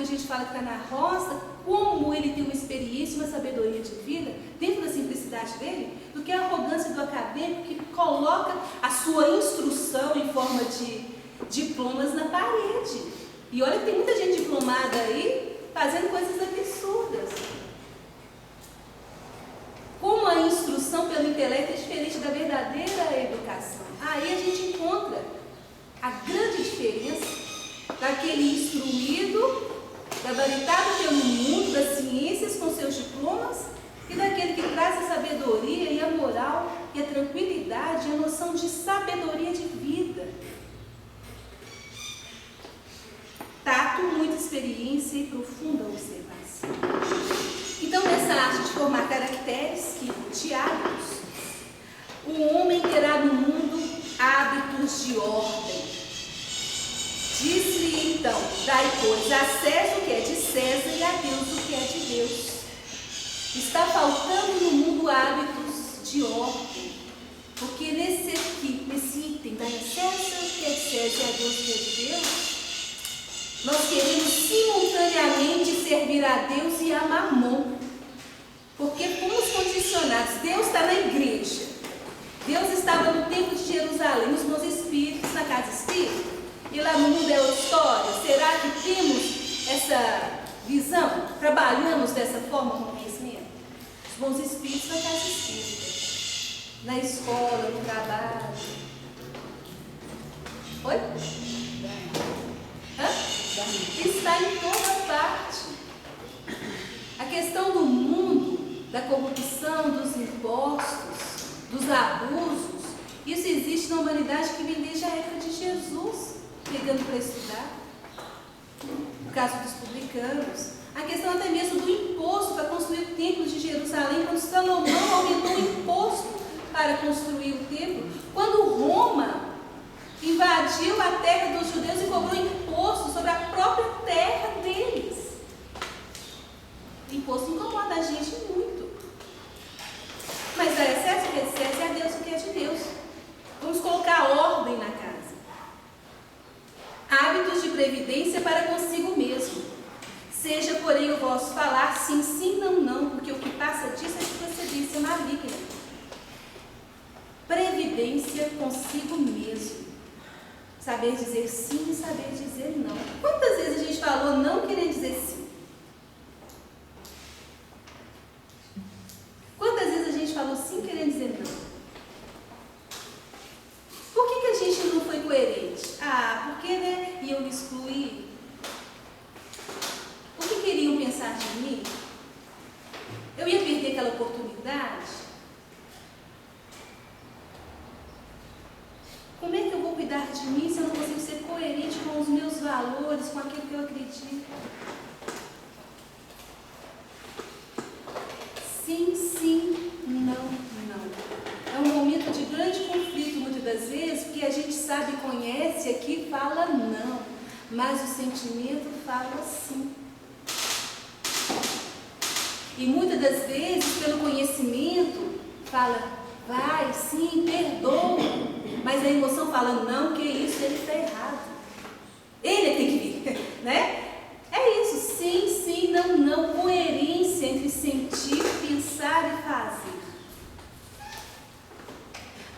que a gente fala que está na roça, como ele tem uma experiência, uma sabedoria de vida, dentro da simplicidade dele, do que a arrogância do acadêmico que coloca a sua instrução em forma de diplomas na parede. E olha que tem muita gente diplomada aí, fazendo coisas absurdas. Como a instrução pelo intelecto é diferente da verdadeira educação. Aí a gente encontra a grande diferença daquele instruído, gabaritado pelo mundo, das ciências com seus diplomas, e daquele que traz a sabedoria e a moral e a tranquilidade e a noção de sabedoria de vida. Tato, muita experiência e profunda observação. Então, nessa arte de formar caracteres de hábitos, o homem terá no mundo hábitos de ordem. Disse-lhe então: dai, pois, a César o que é de César e a Deus o que é de Deus. Está faltando no mundo hábitos de ordem, porque nesse item, dai a César o que é de César e a Deus o que é de Deus, nós queremos simultaneamente servir a Deus e a Mamon, porque fomos condicionados. Deus está na igreja, Deus estava no templo de Jerusalém, nos meus espíritos, na casa espírita, e lá no mundo é outra história. Será que temos essa visão? Trabalhamos dessa forma com conhecimento? Os bons espíritos na casa espírita, na escola, no trabalho. Oi? Está em toda parte. A questão do mundo, da corrupção, dos impostos, dos abusos, isso existe na humanidade que vem desde a época de Jesus, pegando para estudar. No caso dos publicanos, a questão até mesmo do imposto para construir o templo de Jerusalém, quando Salomão aumentou o imposto para construir o templo, quando Roma invadiu a terra dos judeus e cobrou imposto sobre a própria terra deles. O imposto incomoda a gente muito. Mas dá excesso, o que é de César, e a Deus o que é de Deus. Vamos colocar ordem na casa. Hábitos de previdência para consigo mesmo. Seja, porém, o vosso falar sim, sim, não, não, porque o que passa disso é de procedência maligna. Previdência consigo mesmo. Saber dizer sim e saber dizer não. Quantas vezes a gente falou não querendo dizer sim? Quantas vezes a gente falou sim querendo dizer não? Por que a gente não foi coerente? Porque, né, iam me excluir? O que queriam pensar de mim? Eu ia perder aquela oportunidade? Como é que eu vou cuidar de mim se eu não consigo ser coerente com os meus valores, com aquilo que eu acredito? Sim, sim, não, não. É um momento de grande conflito, muitas das vezes, porque a gente sabe, conhece aqui, fala não, mas o sentimento fala sim. E muitas das vezes, pelo conhecimento, fala vai, sim, perdoa. Mas a emoção fala, não, que isso, ele está errado. Ele tem que vir, né? É isso, sim, sim, não, não. Coerência entre sentir, pensar e fazer.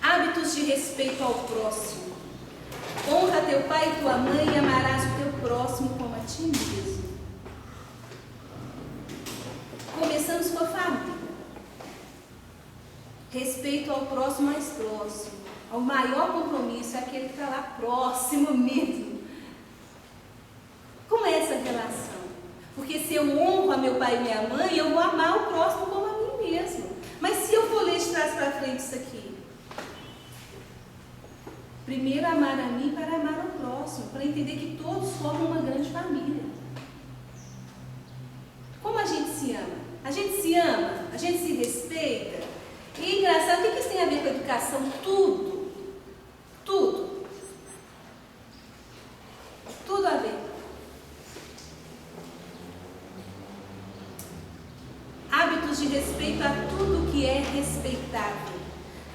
Hábitos de respeito ao próximo. Honra teu pai e tua mãe e amarás o teu próximo como a ti mesmo. Começamos com a família. Respeito ao próximo mais próximo. O maior compromisso é aquele que está lá próximo mesmo. Como é essa relação? Porque se eu honro a meu pai e minha mãe, eu vou amar o próximo como a mim mesmo. Mas se eu for ler de trás para frente isso aqui, primeiro amar a mim para amar o próximo, para entender que todos formam uma grande família. Como a gente se ama? A gente se ama, a gente se respeita. E engraçado, o que isso tem a ver com a educação? Tudo. Tudo. Tudo a ver. Hábitos de respeito a tudo que é respeitável,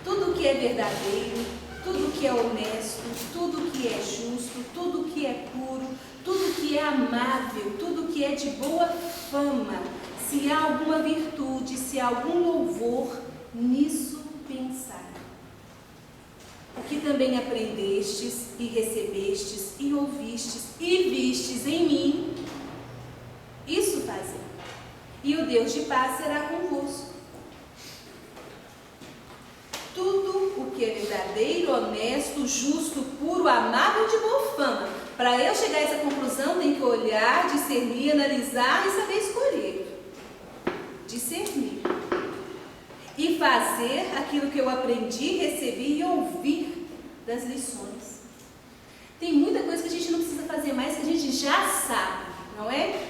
tudo que é verdadeiro, tudo que é honesto, tudo que é justo, tudo que é puro, tudo que é amável, tudo que que é de boa fama, se há alguma virtude, se há algum louvor, nisso pensai. O que também aprendestes e recebestes e ouvistes e vistes em mim, isso fazei. E o Deus de paz será convosco. Tudo o que é verdadeiro, honesto, justo, puro, amável, de boa fama. Para eu chegar a essa conclusão, tem que olhar, discernir, analisar e saber escolher. Discernir. E fazer aquilo que eu aprendi, recebi e ouvir das lições. Tem muita coisa que a gente não precisa fazer mais, que a gente já sabe, não é?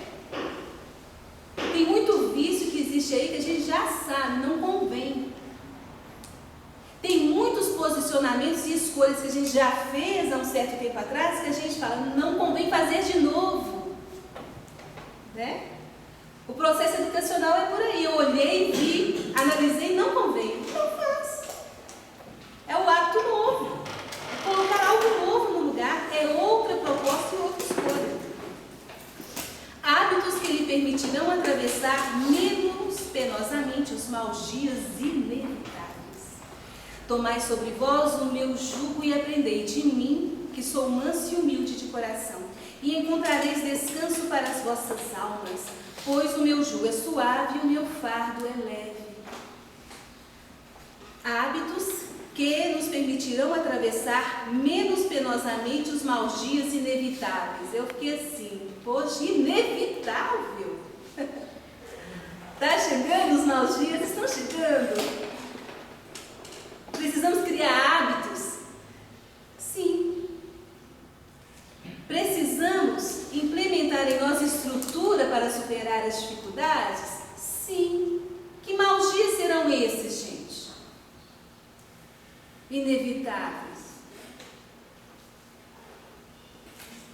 Tem muito vício que existe aí que a gente já sabe, não convém. Tem muitos posicionamentos e escolhas que a gente já fez há um certo tempo atrás que a gente fala, não convém fazer de novo. Né? O processo educacional é por aí. Eu olhei, vi, analisei, não convém. Não faz. É o hábito novo. É colocar algo novo no lugar. É outra proposta e outra escolha. Hábitos que lhe permitirão atravessar menos penosamente os maus dias inevitáveis. Tomai sobre vós o meu jugo e aprendei de mim, que sou manso e humilde de coração, e encontrareis descanso para as vossas almas, pois o meu jugo é suave e o meu fardo é leve. Hábitos que nos permitirão atravessar menos penosamente os maus dias inevitáveis. Eu fiquei assim, poxa, inevitável? Está chegando os maus dias? Estão chegando? Precisamos criar hábitos? Sim. Precisamos implementar em nós estrutura para superar as dificuldades? Sim. Que maus dias serão esses, gente? Inevitáveis.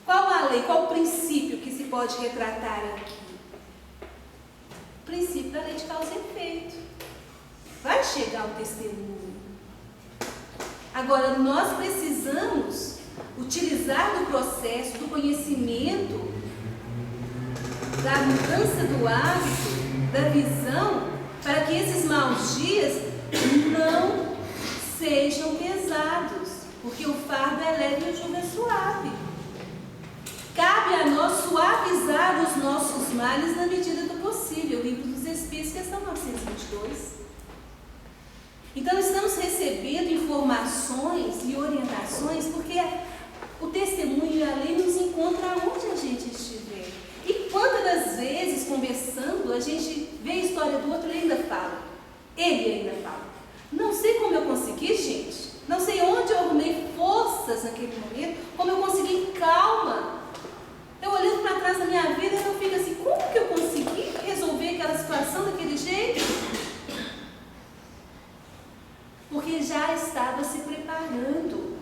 Qual a lei, qual o princípio que se pode retratar aqui? O princípio da lei de causa e efeito. Vai chegar o testemunho. Agora, nós precisamos utilizar do processo, do conhecimento, da mudança do hábito, da visão, para que esses maus dias não sejam pesados, porque o fardo é leve e o jugo é suave. Cabe a nós suavizar os nossos males na medida do possível. Livro dos Espíritos, questão 922. Então, estamos recebendo informações e orientações, porque o testemunho e a lei nos encontra onde a gente estiver. E quantas das vezes, conversando, a gente vê a história do outro e ainda fala. Ele ainda fala. Não sei como eu consegui, gente. Não sei onde eu arrumei forças naquele momento, como eu consegui calma. Eu olhando para trás da minha vida, eu fico assim, como que eu consegui resolver aquela situação daquele jeito? Porque já estava se preparando.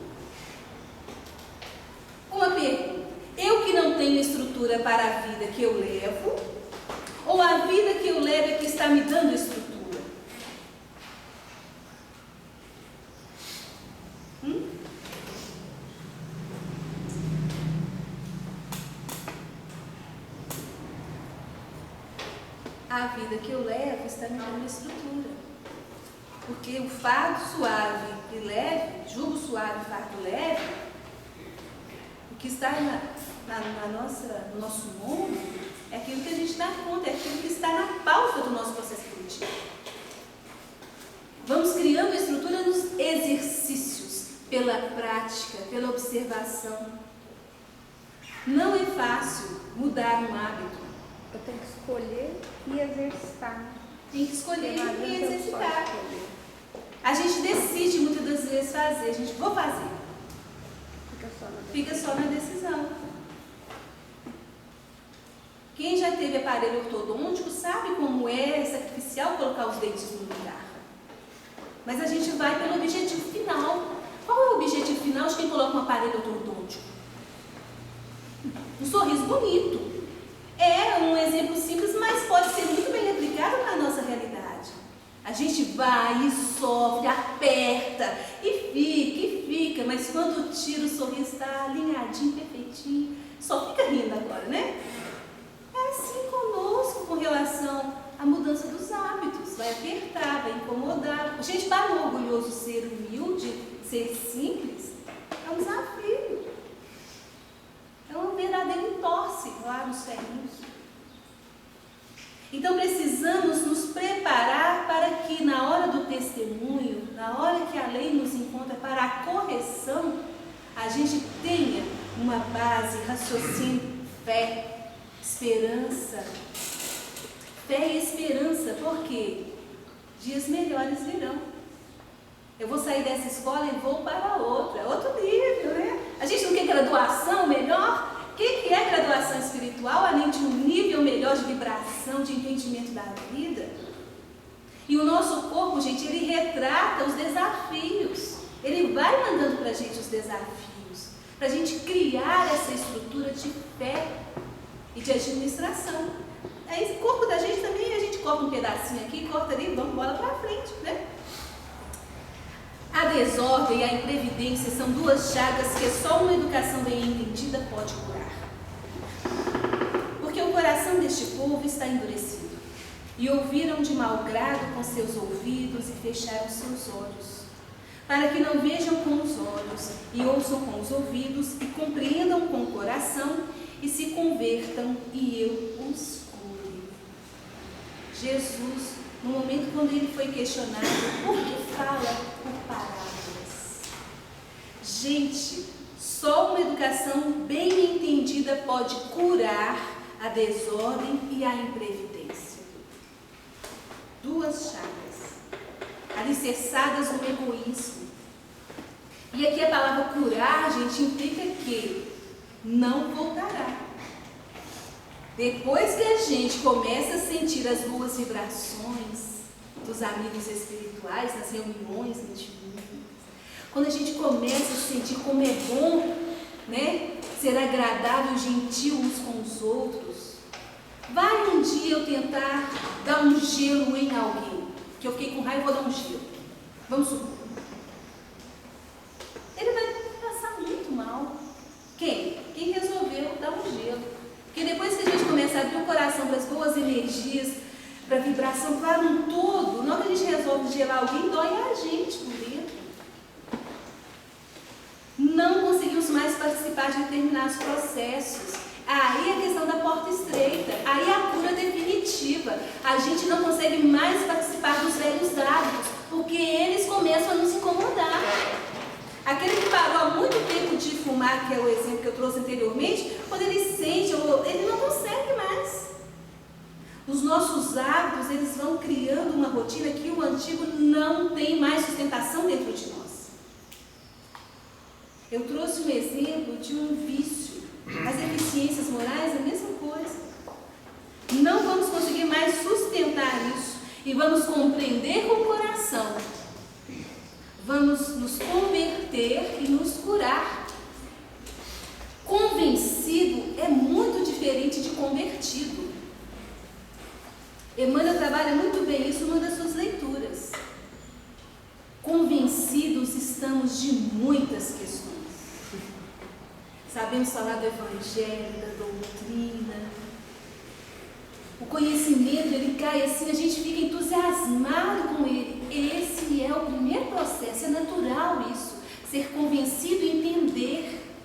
Uma pergunta: eu que não tenho estrutura para a vida que eu levo, ou a vida que eu levo é que está me dando estrutura? A vida que eu levo está me dando estrutura. Porque o fardo suave e leve, jugo suave e fardo leve, o que está no nosso mundo é aquilo que a gente dá conta, é aquilo que está na pauta do nosso processo político. Vamos criando estrutura nos exercícios, pela prática, pela observação. Não é fácil mudar um hábito. Eu tenho que escolher e exercitar. Tem que escolher e exercitar. A gente decide muitas das vezes fazer, a gente vou fazer. Fica só na decisão. Quem já teve aparelho ortodôntico sabe como é sacrificial colocar os dentes no lugar. Mas a gente vai pelo objetivo final. Qual é o objetivo final de quem coloca um aparelho ortodôntico? Um sorriso bonito. É um exemplo simples, mas pode ser muito bem aplicado na nossa realidade. A gente vai e sofre, aperta e fica, mas quando tira o sorriso está alinhadinho, perfeitinho, só fica rindo agora, né? É assim. ser simples é um desafio. É um verdadeiro entorce lá nos ferrinhos. Então precisamos nos preparar para que na hora do testemunho, na hora que a lei nos encontra para a correção, a gente tenha uma base, raciocínio, fé, esperança. Fé e esperança, porque dias melhores virão. Eu vou sair dessa escola e vou para outra, outro nível, né? A gente não quer graduação melhor? O que é graduação espiritual, além de um nível melhor de vibração, de entendimento da vida? E o nosso corpo, gente, ele retrata os desafios. Ele vai mandando para a gente os desafios, para a gente criar essa estrutura de fé e de administração. Aí o corpo da gente também, a gente corta um pedacinho aqui, corta ali, vamos bola para frente, né? A desordem e a imprevidência são duas chagas que só uma educação bem entendida pode curar. Porque o coração deste povo está endurecido, e ouviram de mau grado com seus ouvidos e fecharam seus olhos, para que não vejam com os olhos, e ouçam com os ouvidos, e compreendam com o coração, e se convertam, e eu os cure. Jesus, no momento quando ele foi questionado, por que fala por parábolas? Gente, só uma educação bem entendida pode curar a desordem e a imprevidência. Duas chagas, alicerçadas no egoísmo. E aqui a palavra curar, gente, implica que não voltará. Depois que a gente começa a sentir as boas vibrações dos amigos espirituais, nas reuniões íntimas, quando a gente começa a sentir como é bom, né, ser agradável, gentil uns com os outros, vai um dia eu tentar dar um gelo em alguém, que eu fiquei com raiva e vou dar um gelo. Vamos supor. Ele vai passar muito mal. Quem? Quem resolveu dar um gelo. Porque depois que a gente começa a abrir o coração para as boas energias, para a vibração, para um todo, na hora que a gente resolve gelar alguém, dói a gente por dentro. Não conseguimos mais participar de determinados processos. Aí a questão da porta estreita, aí a cura definitiva. A gente não consegue mais participar dos velhos hábitos, porque eles começam a nos incomodar. Aquele que parou há muito tempo de fumar, que é o exemplo que eu trouxe anteriormente, quando ele sente, ele não consegue mais. Os nossos hábitos, eles vão criando uma rotina que o antigo não tem mais sustentação dentro de nós. Eu trouxe um exemplo de um vício. As deficiências morais é a mesma coisa. Não vamos conseguir mais sustentar isso e vamos compreender com o coração. Vamos nos converter e nos curar. Convencido é muito diferente de convertido. Emmanuel trabalha muito bem isso numa das suas leituras. Convencidos estamos de muitas questões. Sabemos falar do Evangelho, da doutrina. O conhecimento, ele cai assim, a gente fica entusiasmado com ele. Esse é o primeiro processo, é natural isso, ser convencido e entender.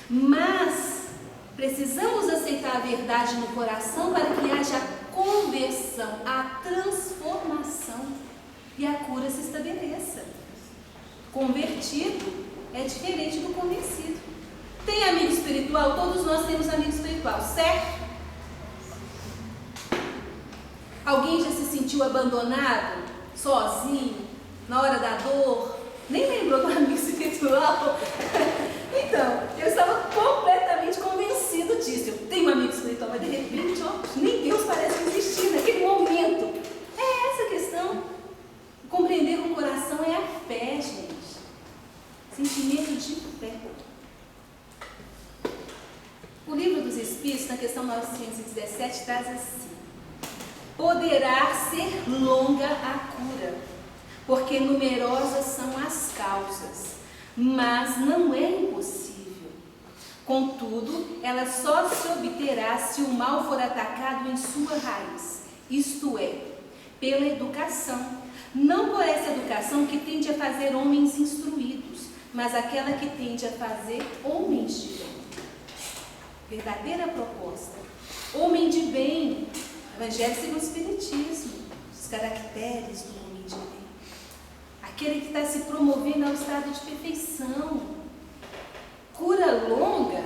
Mas precisamos aceitar a verdade no coração para que haja a conversão, a transformação e a cura se estabeleça. Convertido é diferente do convencido. Tem amigo espiritual? Todos nós temos amigo espiritual, certo? Alguém já se sentiu abandonado, sozinho, na hora da dor? Nem lembrou do amigo espiritual? Então, eu estava completamente convencido disso. Eu tenho um amigo espiritual, mas de repente, nem Deus parece existir naquele momento. É essa a questão. Compreender com o coração é a fé, gente. Sentimento de fé. O Livro dos Espíritos, na questão 917, traz assim: poderá ser longa a cura, porque numerosas são as causas, mas não é impossível. Contudo, ela só se obterá se o mal for atacado em sua raiz, isto é, pela educação, não por essa educação que tende a fazer homens instruídos, mas aquela que tende a fazer homens de bem. Verdadeira proposta. Homem de bem. Evangelho segundo o Espiritismo. Os caracteres do homem de bem. Aquele que está se promovendo ao estado de perfeição. Cura longa.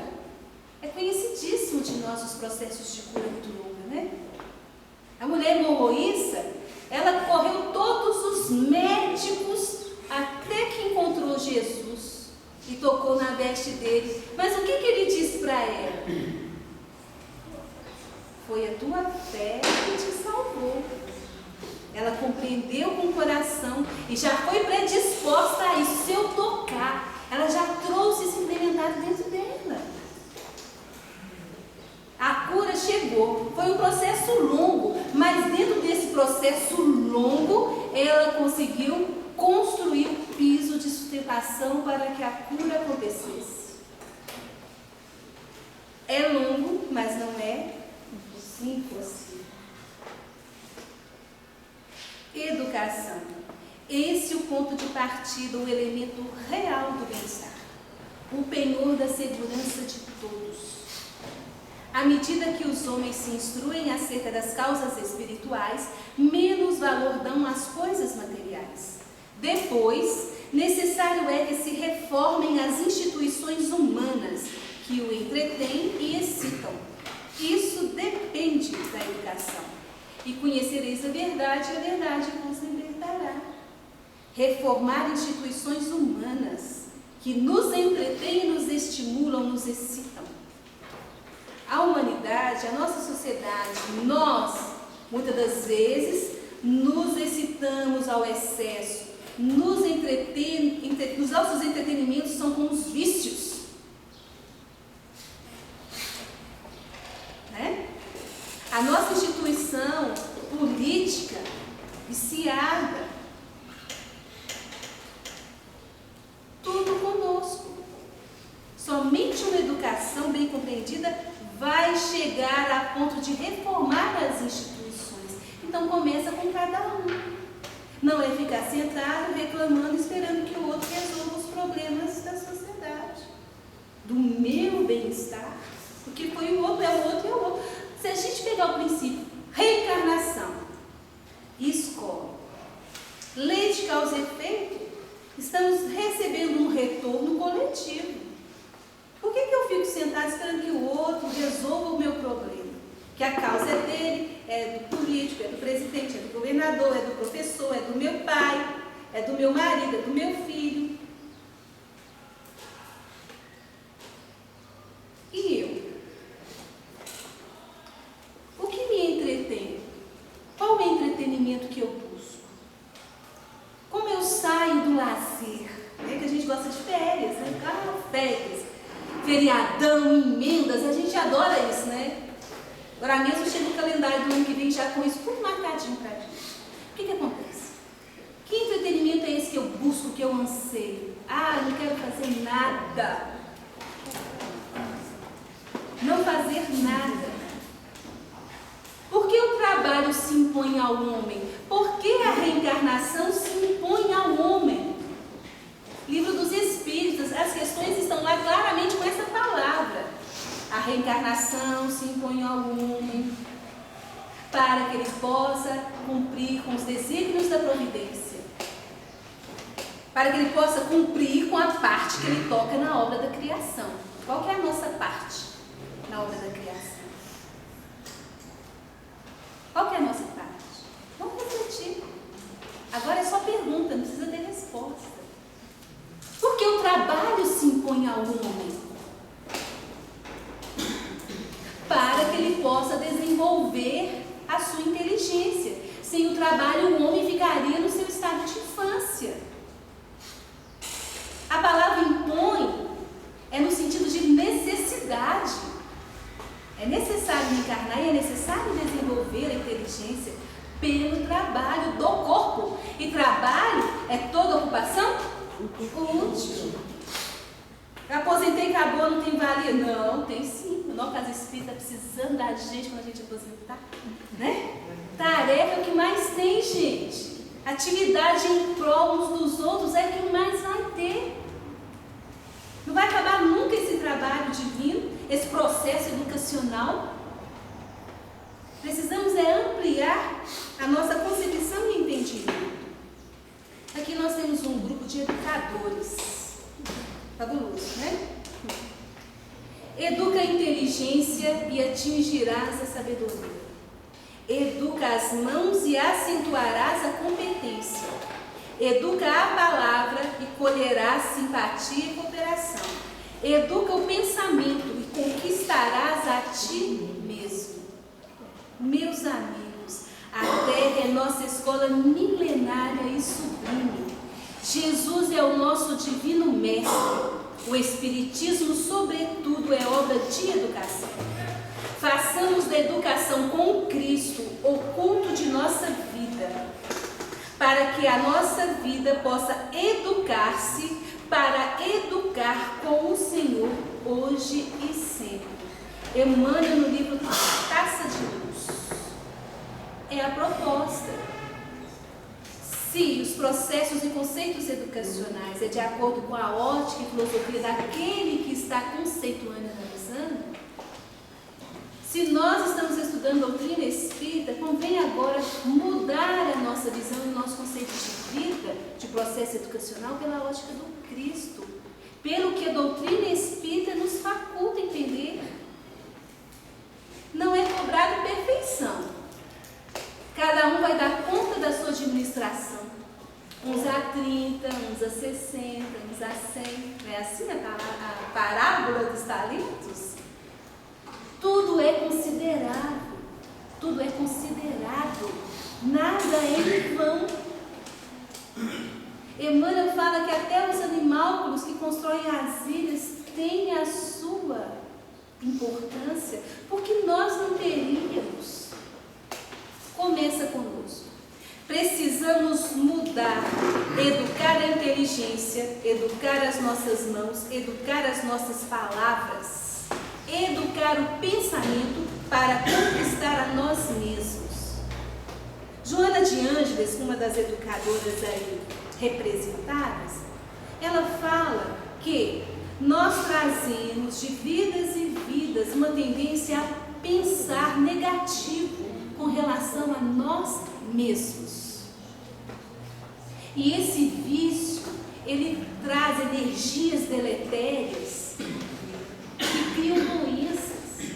É conhecidíssimo de nós os processos de cura muito longa, né? A mulher hemorroíça, ela correu todos os médicos até que encontrou Jesus e tocou na veste dele. Mas o que ele disse para ela? Foi a tua fé que te salvou. Ela compreendeu com o coração e já foi predisposta a isso. Se eu tocar, ela já trouxe esse implementado dentro dela. A cura chegou. Foi um processo longo, mas dentro desse processo longo, ela conseguiu construir o piso de sustentação para que a cura acontecesse. É longo, mas não é impossível. Educação. Esse é o ponto de partida, o elemento real do bem-estar. O penhor da segurança de todos. À medida que os homens se instruem acerca das causas espirituais, menos valor dão às coisas materiais. Depois, necessário é que se reformem as instituições humanas que o entretêm e excitam. Isso depende da educação. E conhecereis a verdade vos libertará. Reformar instituições humanas que nos entretêm, nos estimulam, nos excitam. A humanidade, a nossa sociedade, nós, muitas das vezes, nos excitamos ao excesso, os nossos entretenimentos são como os vícios. Né? A nossa instituição política, viciada, tudo conosco. Somente uma educação bem compreendida vai chegar a ponto de reformar as instituições. Então começa com cada um. Não é ficar sentado reclamando, esperando que o outro resolva os problemas da sociedade. Do meu bem-estar. Porque foi o outro, é o outro, é o outro. Se a gente pegar o princípio reencarnação e escola, lei de causa e efeito, estamos recebendo um retorno coletivo. Por que eu fico sentado esperando que o outro resolva o meu problema? Que a causa é dele, é do político, é do presidente, é do governador, é do professor, é do meu pai, é do meu marido, é do meu filho. E eu? O que me entretém? Qual é o entretenimento que eu busco? Como eu saio do lazer? Né? Que a gente gosta de férias, né? Férias. Feriadão, emendas, a gente adora isso, né? Agora mesmo chega o calendário do ano que vem já com isso tudo marcadinho pra gente. O que acontece? Que entretenimento é esse que eu busco, que eu anseio? Ah, não quero fazer nada. Não fazer nada. Por que o trabalho se impõe ao homem? Por que a reencarnação se impõe ao homem? Livro dos Espíritos, as questões estão lá claramente com essa palavra. A reencarnação se impõe ao homem para que ele possa cumprir com os desígnios da providência. Para que ele possa cumprir com a parte que ele toca na obra da criação. Qual que é a nossa parte na obra da criação? Qual que é a nossa parte? Vamos refletir. Agora é só pergunta, não precisa ter resposta. Porque o trabalho se impõe ao homem para que ele possa desenvolver a sua inteligência. Sem o trabalho, o homem ficaria no seu estado de infância. A palavra impõe é no sentido de necessidade. É necessário encarnar e é necessário desenvolver a inteligência pelo trabalho do corpo. E trabalho é toda ocupação útil. Eu aposentei e acabou, não tem valia? Não, tem sim. O nosso caso espírita está precisando da gente quando a gente aposentar, né? Tarefa é o que mais tem, gente. atividade em prol uns dos outros é que mais vai ter. Não vai acabar nunca esse trabalho divino, esse processo educacional. Precisamos ampliar a nossa concepção e entendimento. Aqui nós temos um grupo de educadores. Fabuloso, né? Educa a inteligência e atingirás a sabedoria. Educa as mãos e acentuarás a competência. Educa a palavra e colherás simpatia e cooperação. Educa o pensamento e conquistarás a ti mesmo. Meus amigos, a terra é nossa escola milenária e sublime. Jesus é o nosso divino mestre. O Espiritismo, sobretudo, é obra de educação. Façamos da educação com Cristo o culto de nossa vida, para que a nossa vida possa educar-se para educar com o Senhor hoje e sempre. Emmanuel, no livro Taça de Luz. É a proposta. Se os processos e conceitos educacionais é de acordo com a ótica e filosofia daquele que está conceituando e analisando, se nós estamos estudando doutrina espírita, convém agora mudar a nossa visão e o nosso conceito de vida, de processo educacional, pela ótica do Cristo, pelo que a doutrina espírita nos faculta entender. Não é cobrado perfeição. Cada um vai dar conta da sua administração. Uns a 30, uns a 60, uns a 100. Não é assim a parábola dos talentos? Tudo é considerável. Tudo é considerado. Nada é em vão. Emmanuel fala que até os animálculos que constroem as ilhas têm a sua importância, porque nós não teríamos. Começa conosco. Precisamos mudar, educar a inteligência, educar as nossas mãos, educar as nossas palavras, educar o pensamento para conquistar a nós mesmos. Joana de Ângeles, uma das educadoras aí representadas, ela fala que nós trazemos de vidas e vidas uma tendência a pensar negativo com relação a nós mesmos. E esse vício, ele traz energias deletérias que criam doenças.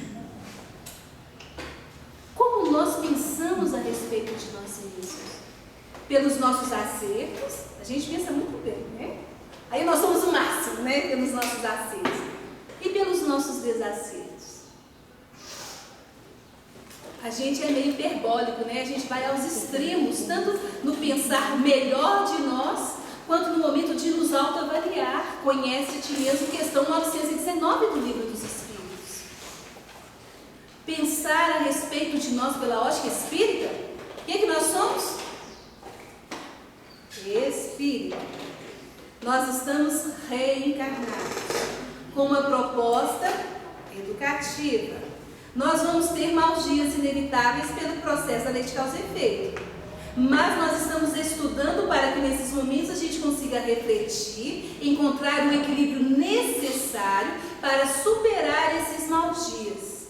Como nós pensamos a respeito de nós mesmos? Pelos nossos acertos, a gente pensa muito bem, né? Aí nós somos o máximo, né? Pelos nossos acertos. E pelos nossos desacertos. A gente é meio hiperbólico, né? A gente vai aos extremos, tanto no pensar melhor de nós, quanto no momento de nos autoavaliar. Conhece a ti mesmo, questão 919 do Livro dos Espíritos. Pensar a respeito de nós pela ótica espírita, o que é que nós somos? Espírito. Nós estamos reencarnados com uma proposta educativa. Nós vamos ter maus dias inevitáveis pelo processo da lei de causa e efeito. Mas nós estamos estudando para que nesses momentos a gente consiga refletir, encontrar o equilíbrio necessário para superar esses maus dias,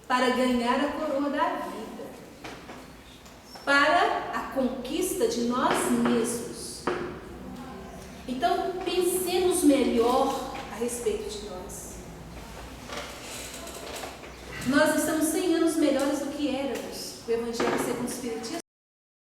para ganhar a coroa da vida, para a conquista de nós mesmos. Então, pensemos melhor a respeito de nós. Nós estamos 100 anos melhores do que éramos. O Evangelho segundo o Espiritismo